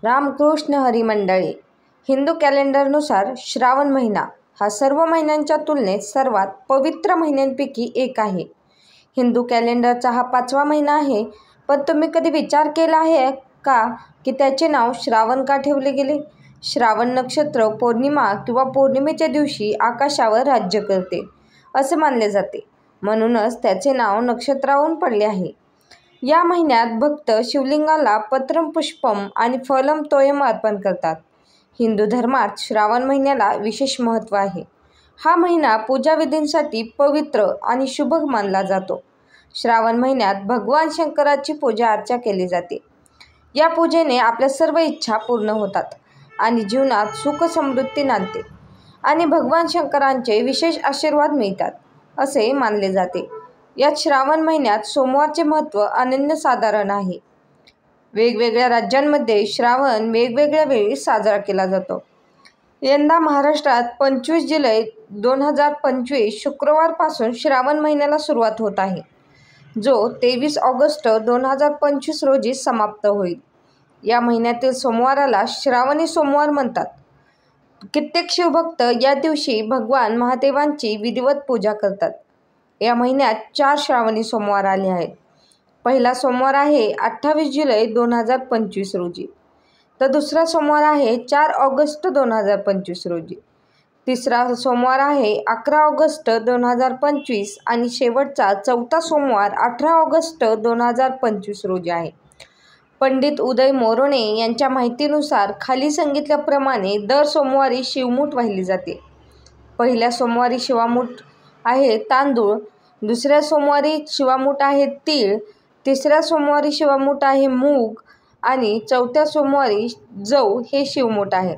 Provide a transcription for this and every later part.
रामकृष्ण हरी मंडळी. हिंदू कॅलेंडरनुसार श्रावण महिना हा सर्व महिन्यांच्या तुलनेत सर्वात पवित्र महिन्यांपैकी एक आहे. हिंदू कॅलेंडरचा हा 5वा महिना आहे. पण तुम्ही कधी विचार केला आहे का की त्याचे नाव श्रावण का ठेवले गेले? श्रावण नक्षत्र पौर्णिमा किंवा पौर्णिमेच्या दिवशी आकाशावर राज्य करते असे मानले जाते, म्हणूनच त्याचे नाव नक्षत्रावरून पडले आहे. या महिन्यात भक्त शिवलिंगाला पत्रम पुष्पम आणि फलम तोयम अर्पण करतात. हिंदू धर्मात श्रावण महिन्याला विशेष महत्त्व आहे. हा महिना पूजाविधींसाठी पवित्र आणि शुभ मानला जातो. श्रावण महिन्यात भगवान शंकराची पूजा अर्चा केली जाते. या पूजेने आपल्या सर्व इच्छा पूर्ण होतात आणि जीवनात सुख समृद्धी नांदते आणि भगवान शंकरांचे विशेष आशीर्वाद मिळतात असे मानले जाते. यात श्रावण महिन्यात सोमवारचे महत्त्व अनन्यसाधारण आहे. वेगवेगळ्या राज्यांमध्ये श्रावण वेगवेगळ्या वेळी साजरा केला जातो. यंदा महाराष्ट्रात 25 जुलै 2025 शुक्रवारपासून श्रावण महिन्याला सुरुवात होत आहे, जो 23 ऑगस्ट 2025 रोजी समाप्त होईल. या महिन्यातील सोमवाराला श्रावणी सोमवार म्हणतात. कित्येक शिवभक्त या दिवशी भगवान महादेवांची विधिवत पूजा करतात. या महिन्यात 4 श्रावणी सोमवार आले आहेत. पहिला सोमवार आहे 28 जुलै 2025 रोजी, तर दुसरा सोमवार आहे 4 ऑगस्ट 2025 रोजी. तिसरा सोमवार आहे 11 ऑगस्ट 2025 आणि शेवटचा चौथा सोमवार 18 ऑगस्ट 2025 रोजी आहे. पंडित उदय मोरोणे यांच्या माहितीनुसार खाली सांगितल्याप्रमाणे दर सोमवारी शिवमूठ वाहिली जाते. पहिल्या सोमवारी शिवामूठ आहे तांदूळ, दुसऱ्या सोमवारी शिवामूठ आहे तीळ, तिसऱ्या सोमवारी शिवामूठ आहे मूग आणि चौथ्या सोमवारी जव हे शिवमूठ आहे.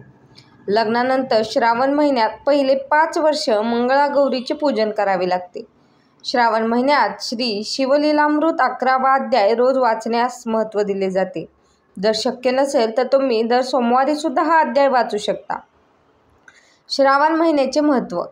लग्नानंतर श्रावण महिन्यात पहिले 5 वर्ष मंगळागौरीचे पूजन करावे लागते. श्रावण महिन्यात श्री शिवलीलामृत 11वा अध्याय रोज वाचण्यास महत्त्व दिले जाते. जर शक्य नसेल तर तुम्ही दर सोमवारी सुद्धा हा अध्याय वाचू शकता. श्रावण महिन्याचे महत्त्व.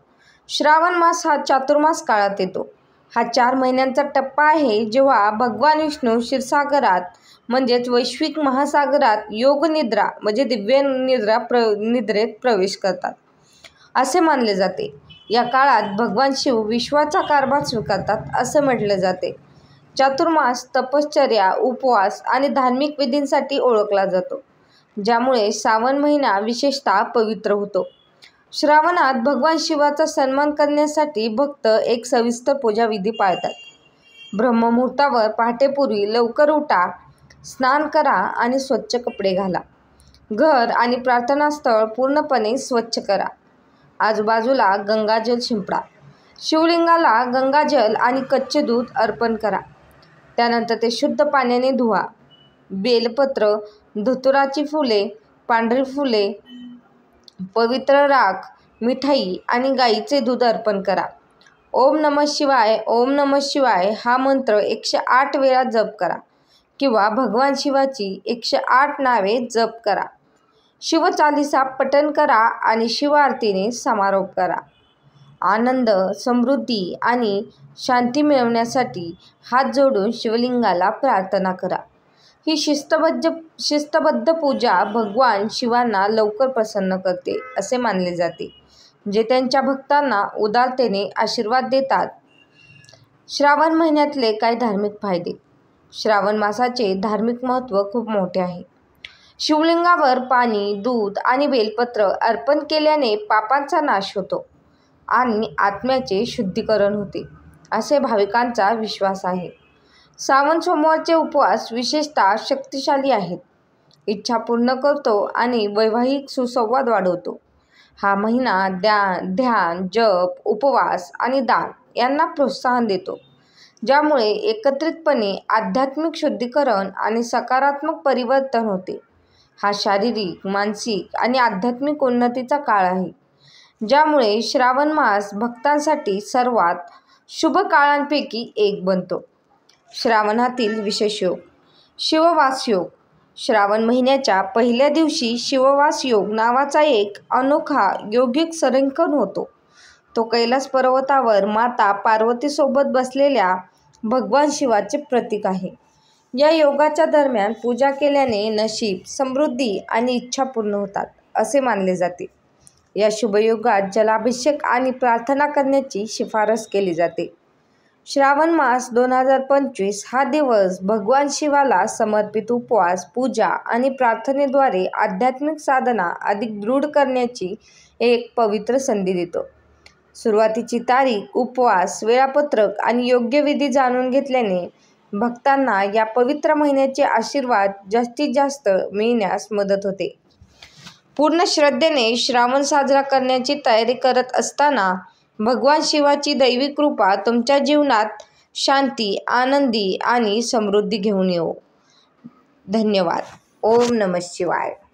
श्रावण मास हा चातुर्मास काळात येतो. हा 4 महिन्यांचा टप्पा आहे जेव्हा भगवान विष्णू क्षीरसागरात म्हणजेच वैश्विक महासागरात योग निद्रा म्हणजे दिव्य निद्रेत प्रवेश करतात असे मानले जाते. या काळात भगवान शिव विश्वाचा कारभार स्वीकारतात असे म्हटले जाते. चातुर्मास तपश्चर्या, उपवास आणि धार्मिक विधींसाठी ओळखला जातो, ज्यामुळे श्रावण महिना विशेषतः पवित्र होतो. श्रावणात भगवान शिवाचा सन्मान करण्यासाठी भक्त एक सविस्तर पूजाविधी पाळतात. ब्रह्ममुहूर्तावर पहाटेपूर्वी लवकर उठा, स्नान करा आणि स्वच्छ कपडे घाला. घर आणि प्रार्थनास्थळ पूर्णपणे स्वच्छ करा. आजूबाजूला गंगाजल शिंपडा. शिवलिंगाला गंगाजल आणि कच्चे दूध अर्पण करा. त्यानंतर ते शुद्ध पाण्याने धुवा. बेलपत्र, धतुराची फुले, पांढरी फुले, पवित्र राख, मिठाई आणि गाईचे दूध अर्पण करा. ओम नमः शिवाय, ओम नमः शिवाय हा मंत्र 108 वेळा जप करा किंवा भगवान शिवाची 108 नावे जप करा. शिवचालीसा पठण करा आणि शिवआरतीने समारोप करा. आनंद, समृद्धी आणि शांती मिळवण्यासाठी हात जोडून शिवलिंगाला प्रार्थना करा. ही शिस्तबद्ध पूजा भगवान शिवांना लवकर प्रसन्न करते असे मानले जाते, जे त्यांच्या भक्तांना उदारतेने आशीर्वाद देतात. श्रावण महिन्यातले काही धार्मिक फायदे. श्रावण मासाचे धार्मिक महत्त्व खूप मोठे आहे. शिवलिंगावर पाणी, दूध आणि बेलपत्र अर्पण केल्याने पापांचा नाश होतो आणि आत्म्याचे शुद्धीकरण होते असे भाविकांचा विश्वास आहे. श्रावण सोमवारचे उपवास विशेषतः शक्तिशाली आहेत. इच्छा पूर्ण करतो आणि वैवाहिक सुसंवाद वाढवतो. हा महिना ध्यान, जप, उपवास आणि दान यांना प्रोत्साहन देतो, ज्यामुळे एकत्रितपणे आध्यात्मिक शुद्धीकरण आणि सकारात्मक परिवर्तन होते. हा शारीरिक, मानसिक आणि आध्यात्मिक उन्नतीचा काळ आहे, ज्यामुळे श्रावण मास भक्तांसाठी सर्वात शुभ काळांपैकी एक बनतो. श्रावणातील विशेष योग. शिववास योग. श्रावण महिन्याच्या पहिल्या दिवशी शिववास योग नावाचा एक अनोखा योगिक सरेंखन होतो. तो कैलास पर्वतावर माता पार्वतीसोबत बसलेल्या भगवान शिवाचे प्रतीक आहे. या योगाच्या दरम्यान पूजा केल्याने नशीब, समृद्धी आणि इच्छा पूर्ण होतात असे मानले जाते. या शुभयोगात जलाभिषेक आणि प्रार्थना करण्याची शिफारस केली जाते. श्रावण मास 2025 हा दिवस भगवान शिवाला समर्पित उपवास, पूजा आणि प्रार्थनेद्वारे आध्यात्मिक साधना अधिक दृढ करण्याची एक पवित्र संधी देतो. सुरुवातीची तारीख, उपवास, वेळापत्रक आणि योग्य विधी जाणून घेतल्याने भक्तांना या पवित्र महिन्याचे आशीर्वाद जास्तीत जास्त मिळण्यास मदत होते. पूर्ण श्रद्धेने श्रावण साजरा करण्याची तयारी करत असताना भगवान शिवाची दैवी कृपा तुमच्या जीवनात शांती, आनंदी आणि समृद्धी घेऊन येवो. धन्यवाद. ओम नमः शिवाय.